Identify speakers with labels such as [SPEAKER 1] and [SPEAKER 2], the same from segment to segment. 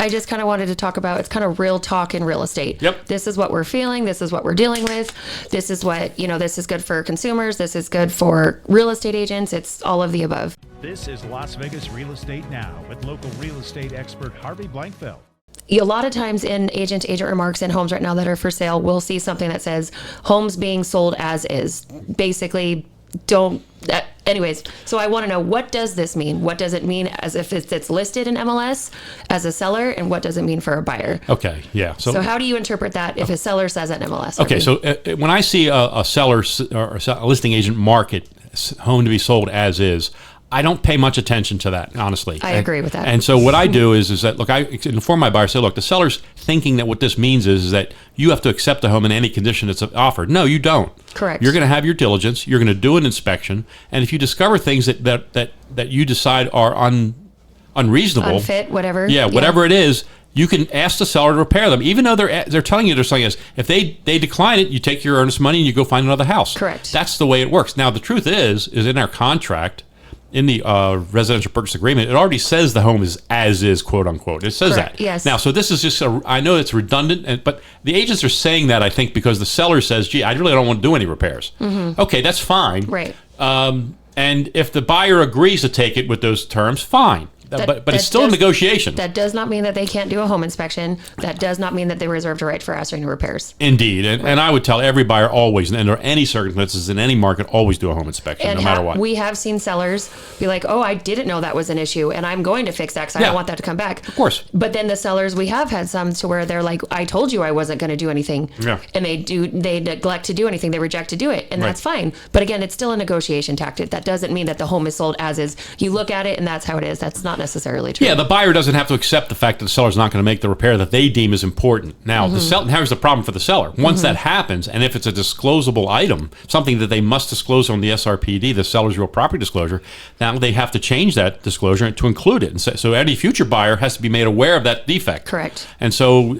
[SPEAKER 1] I just kind of wanted to talk about, it's kind of real talk in real estate.
[SPEAKER 2] Yep.
[SPEAKER 1] This is what we're feeling. This is what we're dealing with. This is what, this is good for consumers. This is good for real estate agents. It's all of the above.
[SPEAKER 3] This is Las Vegas Real Estate Now with local real estate expert Harvey Blankfeld.
[SPEAKER 1] A lot of times in agent remarks in homes right now that are for sale, we'll see something that says homes being sold as is. Basically, anyways, so I want to know, what does this mean? What does it mean as if it's listed in MLS as a seller, and what does it mean for a buyer?
[SPEAKER 2] Okay, yeah.
[SPEAKER 1] So how do you interpret that if a seller says it in MLS?
[SPEAKER 2] Okay, so when I see a seller or a listing agent market home to be sold as is, I don't pay much attention to that, honestly.
[SPEAKER 1] I agree with that.
[SPEAKER 2] And so what I do is that, look, I inform my buyer, say, look, the seller's thinking that what this means is that you have to accept the home in any condition that's offered. No, you don't.
[SPEAKER 1] Correct.
[SPEAKER 2] You're going to have your diligence. You're going to do an inspection. And if you discover things that you decide are unreasonable.
[SPEAKER 1] Unfit, whatever.
[SPEAKER 2] Yeah, whatever it is, you can ask the seller to repair them, even though they're telling you they're selling us. If they decline it, you take your earnest money and you go find another house.
[SPEAKER 1] Correct.
[SPEAKER 2] That's the way it works. Now, the truth is in our contract, in the residential purchase agreement, it already says the home is as is, quote unquote. It says
[SPEAKER 1] Correct.
[SPEAKER 2] that.
[SPEAKER 1] Yes.
[SPEAKER 2] Now, so this is just I know it's redundant, but the agents are saying that, I think, because the seller says, gee, I really don't want to do any repairs. Mm-hmm. Okay, that's fine.
[SPEAKER 1] Right.
[SPEAKER 2] And if the buyer agrees to take it with those terms, fine. But it's still a negotiation.
[SPEAKER 1] That does not mean that they can't do a home inspection. That does not mean that they reserve the right for asking repairs.
[SPEAKER 2] Indeed. And I would tell every buyer always, and under any circumstances in any market, always do a home inspection, no matter what.
[SPEAKER 1] We have seen sellers be like, oh, I didn't know that was an issue, and I'm going to fix that because I don't want that to come back.
[SPEAKER 2] Of course.
[SPEAKER 1] But then the sellers, we have had some to where they're like, I told you I wasn't going to do anything.
[SPEAKER 2] Yeah.
[SPEAKER 1] And they neglect to do anything. They reject to do it. And that's fine. But again, it's still a negotiation tactic. That doesn't mean that the home is sold as is. You look at it and that's how it is. That's not necessarily true.
[SPEAKER 2] Yeah, the buyer doesn't have to accept the fact that the seller's not going to make the repair that they deem is important. Now, here's the problem for the seller. Once that happens, and if it's a disclosable item, something that they must disclose on the SRPD, the seller's real property disclosure, now they have to change that disclosure to include it. And so any future buyer has to be made aware of that defect.
[SPEAKER 1] Correct.
[SPEAKER 2] And so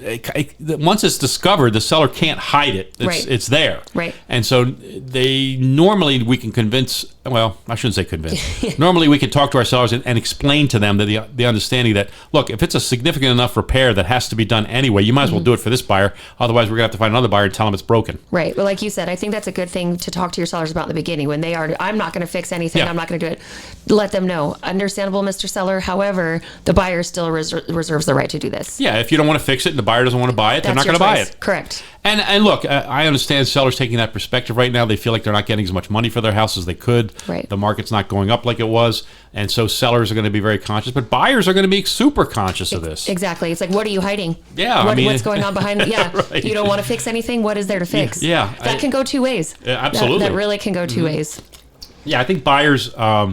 [SPEAKER 2] once it's discovered, the seller can't hide it. It's there.
[SPEAKER 1] Right.
[SPEAKER 2] And so normally we can convince, well, I shouldn't say convince. Normally we can talk to our sellers and explain to them that the understanding that, look, if it's a significant enough repair that has to be done anyway, you might as well do it for this buyer. Otherwise, we're going to have to find another buyer and tell them it's broken.
[SPEAKER 1] Right. Well, like you said, I think that's a good thing to talk to your sellers about in the beginning. When they are, I'm not going to fix anything.
[SPEAKER 2] Yeah.
[SPEAKER 1] I'm not going to do it. Let them know. Understandable, Mr. Seller. However, the buyer still reserves the right to do this.
[SPEAKER 2] Yeah. If you don't want to fix it and the buyer doesn't want to buy it, they're not going to buy it.
[SPEAKER 1] Correct.
[SPEAKER 2] And look, I understand sellers taking that perspective right now. They feel like they're not getting as much money for their house as they could.
[SPEAKER 1] Right.
[SPEAKER 2] The market's not going up like it was. And so sellers are going to be very conscious, but buyers are going to be super conscious of this.
[SPEAKER 1] Exactly. It's like, what are you hiding?
[SPEAKER 2] Yeah.
[SPEAKER 1] What's going on behind? Yeah.
[SPEAKER 2] Right.
[SPEAKER 1] You don't want to fix anything. What is there to fix?
[SPEAKER 2] Yeah.
[SPEAKER 1] That can go two ways.
[SPEAKER 2] Yeah, absolutely.
[SPEAKER 1] That really can go two ways.
[SPEAKER 2] Yeah. I think buyers are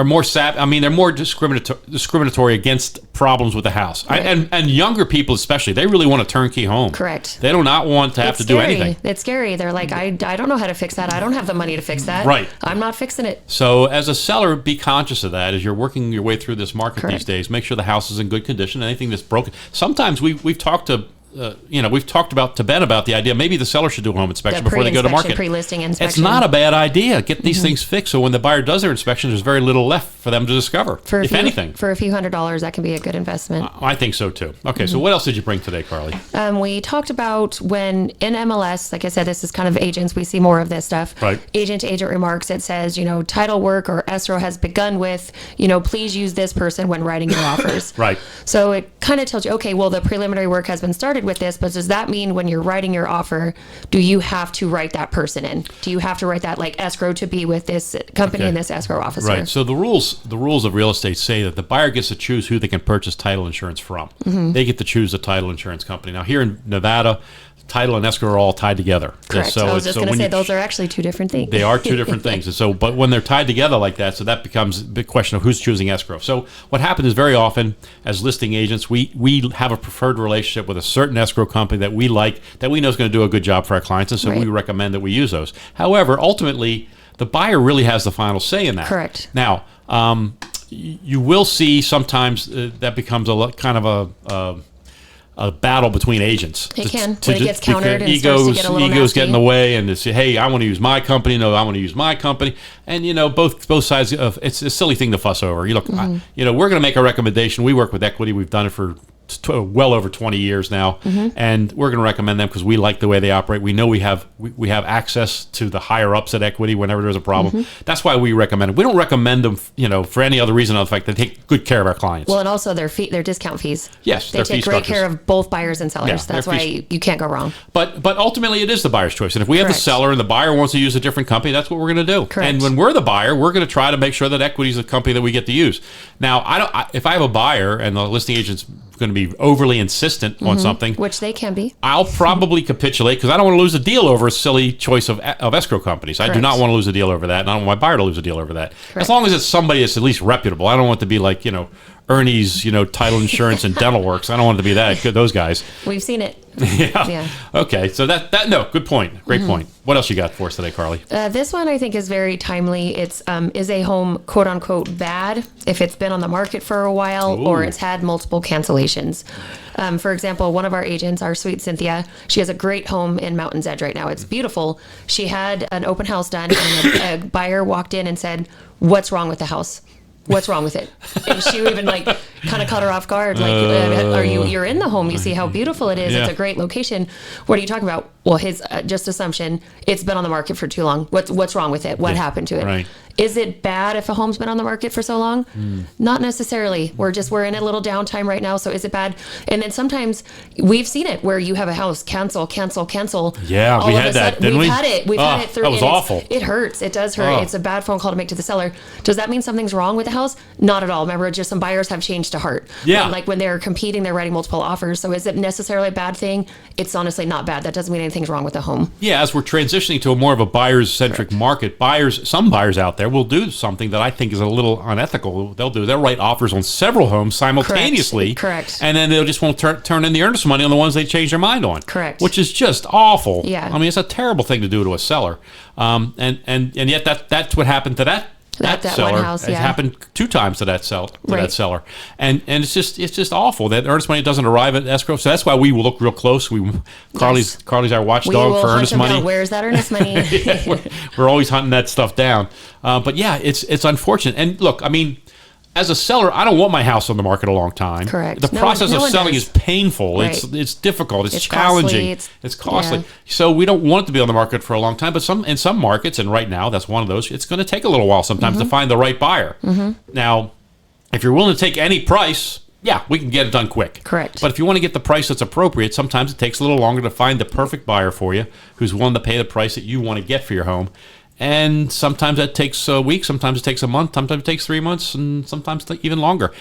[SPEAKER 2] more they're more discriminatory against problems with the house.
[SPEAKER 1] Right.
[SPEAKER 2] And younger people especially, they really want a turnkey home.
[SPEAKER 1] Correct.
[SPEAKER 2] They do not want to have to do anything.
[SPEAKER 1] It's scary. They're like, I don't know how to fix that. I don't have the money to fix that.
[SPEAKER 2] Right.
[SPEAKER 1] I'm not fixing it.
[SPEAKER 2] So as a seller, be conscious of that as you're working your way through this market
[SPEAKER 1] Correct.
[SPEAKER 2] these days. Make sure the house is in good condition. Anything that's broken. Sometimes we've talked to we've talked to Ben about the idea maybe the seller should do a home inspection before they go to market.
[SPEAKER 1] Pre-listing inspection.
[SPEAKER 2] It's not a bad idea. Get these things fixed so when the buyer does their inspection, there's very little left for them to discover, if anything.
[SPEAKER 1] For a few $100s, that can be a good investment.
[SPEAKER 2] I think so too. Okay, so what else did you bring today, Karlee?
[SPEAKER 1] We talked about when in MLS, like I said, this is kind of agents. We see more of this stuff.
[SPEAKER 2] Right.
[SPEAKER 1] Agent remarks. It says, title work or escrow has begun with, please use this person when writing your offers.
[SPEAKER 2] Right.
[SPEAKER 1] So it kind of tells you, okay, well, the preliminary work has been started with this, but does that mean when you're writing your offer, do you have to write that person in? Do you have to write that like escrow to be with this company and this escrow officer?
[SPEAKER 2] Right. So the rules of real estate say that the buyer gets to choose who they can purchase title insurance from. They get to choose the title insurance company. Now here in Nevada, title and escrow are all tied together.
[SPEAKER 1] Correct.
[SPEAKER 2] So
[SPEAKER 1] I was just going to say those are actually two different things.
[SPEAKER 2] They are two different things. And so, but when they're tied together like that, so that becomes a big question of who's choosing escrow. So what happens is very often as listing agents, we have a preferred relationship with a certain escrow company that we like, that we know is going to do a good job for our clients. And so we recommend that we use those. However, ultimately, the buyer really has the final say in that.
[SPEAKER 1] Correct.
[SPEAKER 2] Now, you will see sometimes that becomes kind of a battle between agents.
[SPEAKER 1] It can. When it gets countered and starts to get a little
[SPEAKER 2] egos get in the
[SPEAKER 1] nasty.
[SPEAKER 2] way, and they say, "Hey, I want to use my company." No, I want to use my company. And both sides of it's a silly thing to fuss over. You look,
[SPEAKER 1] Mm-hmm.
[SPEAKER 2] we're going to make a recommendation. We work with Equity. We've done it for well over 20 years now, and we're going to recommend them because we like the way they operate. We know we have access to the higher ups at Equity whenever there's a problem. That's why we recommend it. We don't recommend them, for any other reason other than the fact they take good care of our clients.
[SPEAKER 1] Well, and also their discount fees.
[SPEAKER 2] Yes,
[SPEAKER 1] they
[SPEAKER 2] their
[SPEAKER 1] take
[SPEAKER 2] fee
[SPEAKER 1] great
[SPEAKER 2] structures.
[SPEAKER 1] care of both buyers and sellers.
[SPEAKER 2] Yeah,
[SPEAKER 1] That's
[SPEAKER 2] their
[SPEAKER 1] why
[SPEAKER 2] fees-
[SPEAKER 1] you can't go wrong.
[SPEAKER 2] But ultimately, it is the buyer's choice. And if we have the
[SPEAKER 1] Correct.
[SPEAKER 2] seller and the buyer wants to use a different company, that's what we're going to do.
[SPEAKER 1] Correct.
[SPEAKER 2] And when we're the buyer, we're going to try to make sure that Equity is the company that we get to use. Now, if I have a buyer and the listing agent's going to be overly insistent on something,
[SPEAKER 1] Which they can be.
[SPEAKER 2] I'll probably capitulate because I don't want to lose a deal over a silly choice of escrow companies. I do
[SPEAKER 1] Correct.
[SPEAKER 2] not want to lose a deal over that, and I don't want my buyer to lose a deal over that.
[SPEAKER 1] Correct.
[SPEAKER 2] As long as it's somebody that's at least reputable. I don't want it to be like, Ernie's, title insurance and dental works. I don't want it to be that. Those guys.
[SPEAKER 1] We've seen it.
[SPEAKER 2] Yeah.
[SPEAKER 1] Yeah.
[SPEAKER 2] Okay. So no, good point. Great point. What else you got for us today, Karlee?
[SPEAKER 1] This one I think is very timely. It's is a home quote unquote bad if it's been on the market for a while or
[SPEAKER 2] Ooh.
[SPEAKER 1] it's had multiple cancellations. For example, one of our agents, our sweet Cynthia, she has a great home in Mountain's Edge right now. It's beautiful. She had an open house done and a buyer walked in and said, "What's wrong with the house? What's wrong with it?" And she even kind of caught her off guard. You're in the home. You see how beautiful it is.
[SPEAKER 2] Yeah.
[SPEAKER 1] It's a great location. What are you talking about? Well, his just assumption, it's been on the market for too long. What's wrong with it? What happened to it?
[SPEAKER 2] Right.
[SPEAKER 1] Is it bad if a home's been on the market for so long? Not necessarily. We're in a little downtime right now. So is it bad? And then sometimes we've seen it where you have a house cancel.
[SPEAKER 2] Yeah,
[SPEAKER 1] All
[SPEAKER 2] we
[SPEAKER 1] of
[SPEAKER 2] had
[SPEAKER 1] a
[SPEAKER 2] that,
[SPEAKER 1] sudden-
[SPEAKER 2] didn't we?
[SPEAKER 1] We've had it. We've had it through.
[SPEAKER 2] That was
[SPEAKER 1] and
[SPEAKER 2] awful.
[SPEAKER 1] It hurts. It does hurt.
[SPEAKER 2] Oh.
[SPEAKER 1] It's a bad phone call to make to the seller. Does that mean something's wrong with the house? Not at all. Remember, just some buyers have changed to heart.
[SPEAKER 2] Yeah.
[SPEAKER 1] When they're competing, they're writing multiple offers. So is it necessarily a bad thing? It's honestly not bad. That doesn't mean anything's wrong with the home.
[SPEAKER 2] Yeah, as we're transitioning to a more of a buyers-centric market, some buyers out there will do something that I think is a little unethical. They'll write offers on several homes simultaneously.
[SPEAKER 1] Correct.
[SPEAKER 2] And then they'll just won't turn in the earnest money on the ones they change their mind on.
[SPEAKER 1] Correct.
[SPEAKER 2] Which is just awful.
[SPEAKER 1] Yeah.
[SPEAKER 2] I mean, it's a terrible thing to do to a seller. And yet that's what happened to that
[SPEAKER 1] That
[SPEAKER 2] seller.
[SPEAKER 1] one house,
[SPEAKER 2] It
[SPEAKER 1] yeah.
[SPEAKER 2] happened 2 times to that seller.
[SPEAKER 1] Right.
[SPEAKER 2] And it's just awful that earnest money doesn't arrive at escrow. So that's why we will look real close. Carlee's our
[SPEAKER 1] We
[SPEAKER 2] watchdog
[SPEAKER 1] will
[SPEAKER 2] for
[SPEAKER 1] hunt
[SPEAKER 2] earnest
[SPEAKER 1] them
[SPEAKER 2] money.
[SPEAKER 1] down. Where's that earnest money?
[SPEAKER 2] We're always hunting that stuff down. But yeah, it's unfortunate. And look, I mean, as a seller, I don't want my house on the market a long time.
[SPEAKER 1] Correct.
[SPEAKER 2] The
[SPEAKER 1] No
[SPEAKER 2] process
[SPEAKER 1] one- no
[SPEAKER 2] of
[SPEAKER 1] one
[SPEAKER 2] selling
[SPEAKER 1] does.
[SPEAKER 2] is painful.
[SPEAKER 1] Right.
[SPEAKER 2] It's difficult. It's
[SPEAKER 1] It's
[SPEAKER 2] challenging.
[SPEAKER 1] costly.
[SPEAKER 2] It's costly.
[SPEAKER 1] Yeah.
[SPEAKER 2] So we don't want it to be on the market for a long time. But in some markets, and right now that's one of those, it's going to take a little while sometimes
[SPEAKER 1] Mm-hmm.
[SPEAKER 2] to find the right buyer. Now, if you're willing to take any price, yeah, we can get it done quick.
[SPEAKER 1] Correct.
[SPEAKER 2] But if you want to get the price that's appropriate, sometimes it takes a little longer to find the perfect buyer for you who's willing to pay the price that you want to get for your home. And sometimes that takes a week, sometimes it takes a month, sometimes it takes 3 months, and sometimes even longer.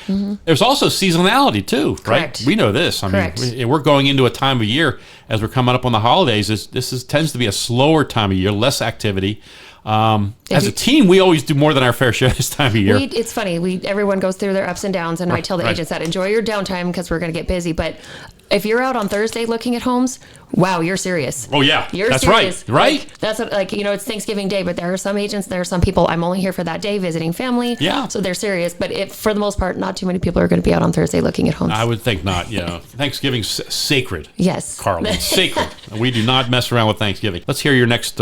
[SPEAKER 2] There's also seasonality too, right?
[SPEAKER 1] Correct.
[SPEAKER 2] We know this. I
[SPEAKER 1] Correct.
[SPEAKER 2] mean, we're going into a time of year as we're coming up on the holidays. This tends to be a slower time of year, less activity. As a team, we always do more than our fair share this time of year.
[SPEAKER 1] It's funny. Everyone goes through their ups and downs, and I tell the
[SPEAKER 2] Right.
[SPEAKER 1] agents that enjoy your downtime because we're going to get busy. But if you're out on Thursday looking at homes, wow, you're serious.
[SPEAKER 2] Oh, yeah.
[SPEAKER 1] You're
[SPEAKER 2] That's
[SPEAKER 1] serious.
[SPEAKER 2] right.
[SPEAKER 1] That's it's Thanksgiving Day, but there are some agents, there are some people, I'm only here for that day visiting family.
[SPEAKER 2] Yeah.
[SPEAKER 1] So they're serious. But for the most part, not too many people are going to be out on Thursday looking at homes.
[SPEAKER 2] I would think not. Thanksgiving's sacred.
[SPEAKER 1] Yes.
[SPEAKER 2] Karlee, it's sacred. We do not mess around with Thanksgiving. Let's hear your next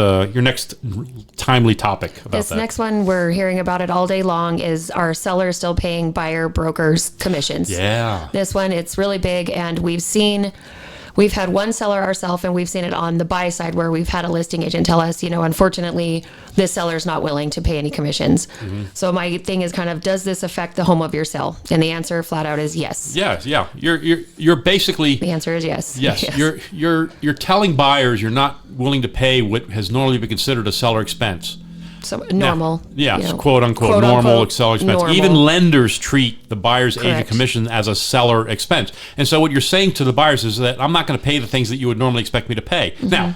[SPEAKER 2] timely topic about
[SPEAKER 1] This
[SPEAKER 2] that.
[SPEAKER 1] next one, we're hearing about it all day long, is our sellers still paying buyer brokers commissions?
[SPEAKER 2] Yeah.
[SPEAKER 1] This one, it's really big, and we've had one seller ourselves, and we've seen it on the buy side where we've had a listing agent tell us, unfortunately, this seller's not willing to pay any commissions. So my thing is does this affect the home of your sale? And the answer flat out is yes.
[SPEAKER 2] Yeah. You're basically
[SPEAKER 1] The answer is yes.
[SPEAKER 2] yes. You're telling buyers you're not willing to pay what has normally been considered a seller expense.
[SPEAKER 1] So normal.
[SPEAKER 2] Yes, quote unquote normal seller expense.
[SPEAKER 1] normal.
[SPEAKER 2] Even lenders treat the buyer's agent
[SPEAKER 1] Correct.
[SPEAKER 2] commission as a seller expense. And so what you're saying to the buyers is that I'm not going to pay the things that you would normally expect me to pay.
[SPEAKER 1] Mm-hmm.
[SPEAKER 2] Now,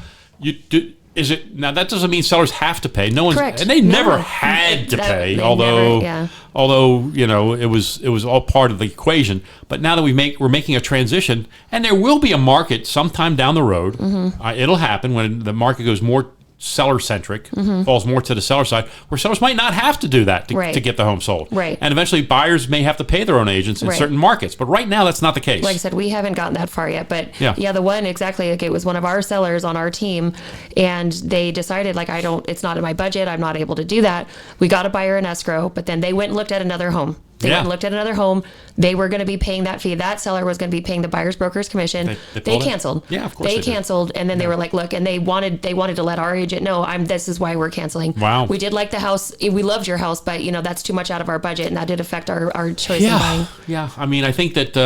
[SPEAKER 2] now that doesn't mean sellers have to pay. No one's
[SPEAKER 1] Correct.
[SPEAKER 2] and they
[SPEAKER 1] No.
[SPEAKER 2] never had to pay,
[SPEAKER 1] They
[SPEAKER 2] although
[SPEAKER 1] never, yeah.
[SPEAKER 2] it was all part of the equation. But now that we're making a transition, and there will be a market sometime down the road.
[SPEAKER 1] Mm-hmm.
[SPEAKER 2] It'll happen when the market goes more seller-centric, falls more to the seller side, where sellers might not have to do that
[SPEAKER 1] Right.
[SPEAKER 2] to get the home sold.
[SPEAKER 1] Right.
[SPEAKER 2] And eventually buyers may have to pay their own agents in
[SPEAKER 1] Right.
[SPEAKER 2] certain markets. But right now, that's not the case.
[SPEAKER 1] Like I said, we haven't gotten that far yet, but
[SPEAKER 2] Yeah.
[SPEAKER 1] the one exactly, like it was one of our sellers on our team, and they decided like, it's not in my budget. I'm not able to do that. We got a buyer in escrow, but then they went and looked at another home. They
[SPEAKER 2] Yeah.
[SPEAKER 1] went and looked at another home. They were going to be paying that fee. That seller was going to be paying the buyer's broker's commission.
[SPEAKER 2] They
[SPEAKER 1] They
[SPEAKER 2] pulled it?
[SPEAKER 1] canceled.
[SPEAKER 2] Yeah, of course
[SPEAKER 1] They
[SPEAKER 2] they did.
[SPEAKER 1] canceled, and then they were like, "Look," and they wanted to let our agent know, this is why we're canceling.
[SPEAKER 2] Wow.
[SPEAKER 1] We did like the house. We loved your house, but that's too much out of our budget, and that did affect our choice in
[SPEAKER 2] Yeah,
[SPEAKER 1] buying.
[SPEAKER 2] yeah. I mean, I think that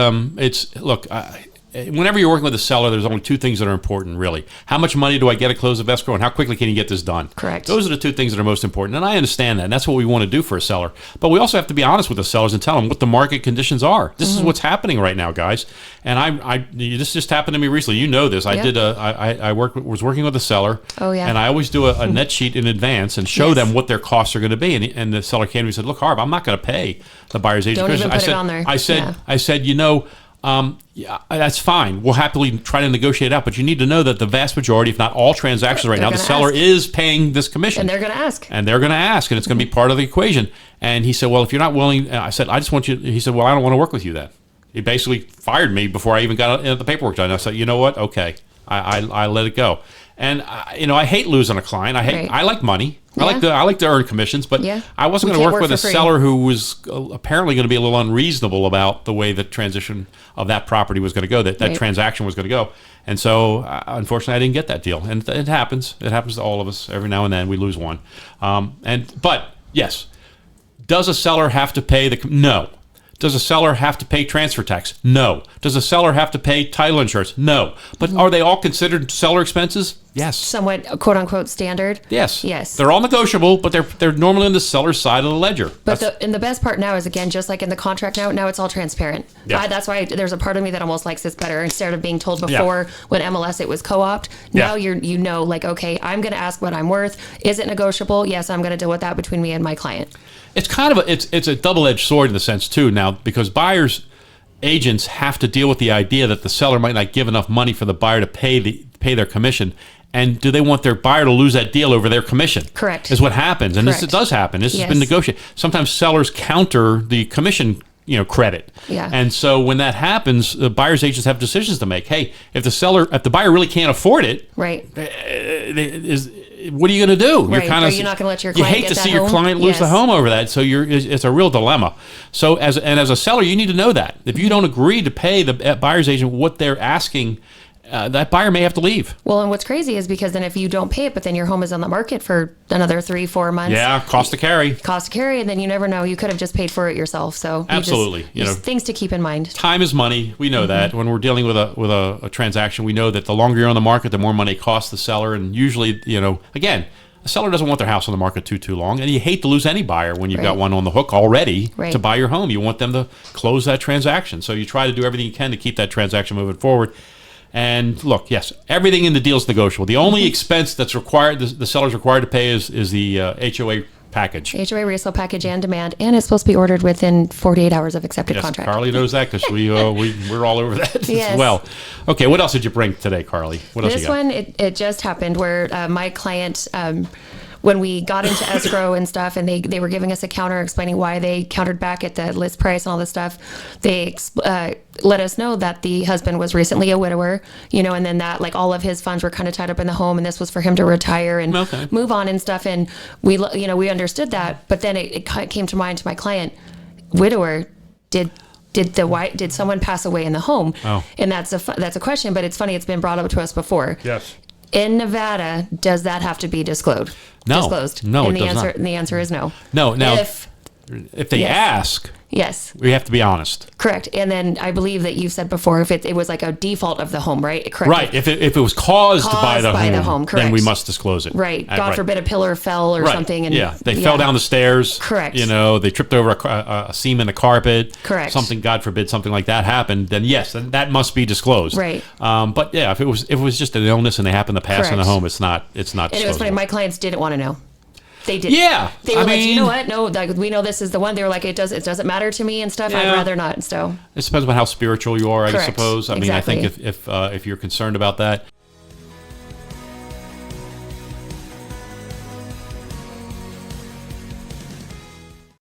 [SPEAKER 2] whenever you're working with a seller, there's only two things that are important, really. How much money do I get at close of escrow, and how quickly can you get this done?
[SPEAKER 1] Correct.
[SPEAKER 2] Those are the two things that are most important, and I understand that, and that's what we want to do for a seller. But we also have to be honest with the sellers and tell them what the market conditions are. This is what's happening right now, guys. And this just happened to me recently. You know this. I was working with a seller.
[SPEAKER 1] Oh, yeah.
[SPEAKER 2] And I always do a net sheet in advance and show
[SPEAKER 1] Yes.
[SPEAKER 2] them what their costs are going to be. And the seller came to me and said, "Look, Harv, I'm not going to pay the buyer's agent
[SPEAKER 1] Don't even
[SPEAKER 2] commission."
[SPEAKER 1] put it on there.
[SPEAKER 2] I said, yeah, that's fine. We'll happily try to negotiate it out, but you need to know that the vast majority, if not all transactions right
[SPEAKER 1] They're
[SPEAKER 2] now, the
[SPEAKER 1] gonna
[SPEAKER 2] seller
[SPEAKER 1] ask.
[SPEAKER 2] is paying this commission.
[SPEAKER 1] And they're going to ask.
[SPEAKER 2] And they're going to ask, and it's going to be part of the equation. And he said, "Well, if you're not willing," I said, "I just want you," he said, "Well, I don't want to work with you then." He basically fired me before I even got the paperwork done. I said, "You know what? Okay." I let it go. And I hate losing a client.
[SPEAKER 1] Right.
[SPEAKER 2] I like money.
[SPEAKER 1] Yeah.
[SPEAKER 2] I like to earn commissions, but
[SPEAKER 1] Yeah.
[SPEAKER 2] I wasn't
[SPEAKER 1] We
[SPEAKER 2] going to
[SPEAKER 1] can't
[SPEAKER 2] work
[SPEAKER 1] work
[SPEAKER 2] with a
[SPEAKER 1] for free.
[SPEAKER 2] seller who was apparently going to be a little unreasonable about the way the transition of that property was going to go, that
[SPEAKER 1] Right.
[SPEAKER 2] transaction was going to go. And so, unfortunately, I didn't get that deal. And it happens. It happens to all of us. Every now and then we lose one. But yes, does a seller have to pay no. Does a seller have to pay transfer tax? No. Does a seller have to pay title insurance? No. But are they all considered seller expenses? Yes.
[SPEAKER 1] Somewhat quote unquote standard.
[SPEAKER 2] Yes.
[SPEAKER 1] Yes.
[SPEAKER 2] They're all negotiable, but they're normally on the seller's side of the ledger.
[SPEAKER 1] But the best part now is, again, just like in the contract now it's all transparent.
[SPEAKER 2] Yeah.
[SPEAKER 1] That's why there's a part of me that almost likes this better. Instead of being told before when MLS it was co-opt, now
[SPEAKER 2] Yeah.
[SPEAKER 1] like, okay, I'm going to ask what I'm worth. Is it negotiable? Yes, I'm going to deal with that between me and my client.
[SPEAKER 2] It's kind of it's a double-edged sword in the sense too now, because buyers agents have to deal with the idea that the seller might not give enough money for the buyer to pay their commission. And do they want their buyer to lose that deal over their commission?
[SPEAKER 1] Correct.
[SPEAKER 2] Is what happens. And this
[SPEAKER 1] Correct.
[SPEAKER 2] does happen. This has
[SPEAKER 1] Yes.
[SPEAKER 2] been negotiated. Sometimes sellers counter the commission credit.
[SPEAKER 1] Yeah.
[SPEAKER 2] And so when that happens, the buyer's agents have decisions to make. Hey, if the buyer really can't afford it,
[SPEAKER 1] Right.
[SPEAKER 2] what are you going to do?
[SPEAKER 1] Right. Are you not gonna let your client
[SPEAKER 2] You hate
[SPEAKER 1] get
[SPEAKER 2] to
[SPEAKER 1] that
[SPEAKER 2] see your
[SPEAKER 1] home?
[SPEAKER 2] client lose the
[SPEAKER 1] Yes.
[SPEAKER 2] home over that. So it's a real dilemma. So as a seller, you need to know that if you don't agree to pay the buyer's agent what they're asking, that buyer may have to leave.
[SPEAKER 1] Well, and what's crazy is because then if you don't pay it, but then your home is on the market for another 3-4 months.
[SPEAKER 2] Yeah, cost to carry.
[SPEAKER 1] Cost to carry, and then you never know. You could have just paid for it yourself. So
[SPEAKER 2] Absolutely.
[SPEAKER 1] just things to keep in mind.
[SPEAKER 2] Time is money. We know that when we're dealing with a transaction, we know that the longer you're on the market, the more money it costs the seller. And usually, again, a seller doesn't want their house on the market too long, and you hate to lose any buyer when you've got
[SPEAKER 1] Right.
[SPEAKER 2] one on the hook already
[SPEAKER 1] Right.
[SPEAKER 2] to buy your home. You want them to close that transaction, so you try to do everything you can to keep that transaction moving forward. And look, yes, everything in the deal is negotiable. The only expense that's required, the seller's required to pay, is the HOA package.
[SPEAKER 1] HOA resale package and demand, and it's supposed to be ordered within 48 hours of accepted
[SPEAKER 2] Yes,
[SPEAKER 1] contract.
[SPEAKER 2] Karlee knows that because we're all over that as
[SPEAKER 1] Yes.
[SPEAKER 2] well. Okay, what else did you bring today, Karlee? What else
[SPEAKER 1] This
[SPEAKER 2] you got?
[SPEAKER 1] one, it just happened where my client, when we got into escrow and stuff, and they were giving us a counter explaining why they countered back at the list price and all this stuff, they let us know that the husband was recently a widower, and then that like all of his funds were kind of tied up in the home, and this was for him to retire and
[SPEAKER 2] Okay.
[SPEAKER 1] move on and stuff. And we understood that, but then it came to mind to my client, widower, did someone pass away in the home?
[SPEAKER 2] Oh.
[SPEAKER 1] And that's a question, but it's funny. It's been brought up to us before.
[SPEAKER 2] Yes.
[SPEAKER 1] In Nevada, does that have to be disclosed?
[SPEAKER 2] No.
[SPEAKER 1] Disclosed.
[SPEAKER 2] No,
[SPEAKER 1] and
[SPEAKER 2] it
[SPEAKER 1] the
[SPEAKER 2] does
[SPEAKER 1] answer,
[SPEAKER 2] not.
[SPEAKER 1] And the answer is no.
[SPEAKER 2] No. Now,
[SPEAKER 1] If
[SPEAKER 2] if they
[SPEAKER 1] Yes.
[SPEAKER 2] ask,
[SPEAKER 1] yes,
[SPEAKER 2] we have to be honest.
[SPEAKER 1] correct. And then I believe that you said before, if it was like a default of the home, right? Correct.
[SPEAKER 2] Right. If it was caused by the home,
[SPEAKER 1] correct.
[SPEAKER 2] then we must disclose it.
[SPEAKER 1] Right. God
[SPEAKER 2] Right.
[SPEAKER 1] forbid a pillar fell or
[SPEAKER 2] Right.
[SPEAKER 1] something. And
[SPEAKER 2] yeah, they fell down the stairs.
[SPEAKER 1] Correct.
[SPEAKER 2] They tripped over a seam in the carpet.
[SPEAKER 1] Correct.
[SPEAKER 2] Something, God forbid, something like that happened. Then yes, then that must be disclosed.
[SPEAKER 1] Right.
[SPEAKER 2] But yeah, if it was just an illness and they happen to pass in the
[SPEAKER 1] Correct.
[SPEAKER 2] home, it's not.
[SPEAKER 1] And it was funny.
[SPEAKER 2] disclosable.
[SPEAKER 1] My clients didn't want to know. They did.
[SPEAKER 2] Yeah.
[SPEAKER 1] They were
[SPEAKER 2] I
[SPEAKER 1] like, you
[SPEAKER 2] mean,
[SPEAKER 1] know what? No, like we know this is the one. They were like, it doesn't matter to me and stuff.
[SPEAKER 2] Yeah.
[SPEAKER 1] I'd rather not. So
[SPEAKER 2] It depends on how spiritual you are, I
[SPEAKER 1] Correct.
[SPEAKER 2] suppose. I mean, I think
[SPEAKER 1] Exactly.
[SPEAKER 2] if you're concerned about that,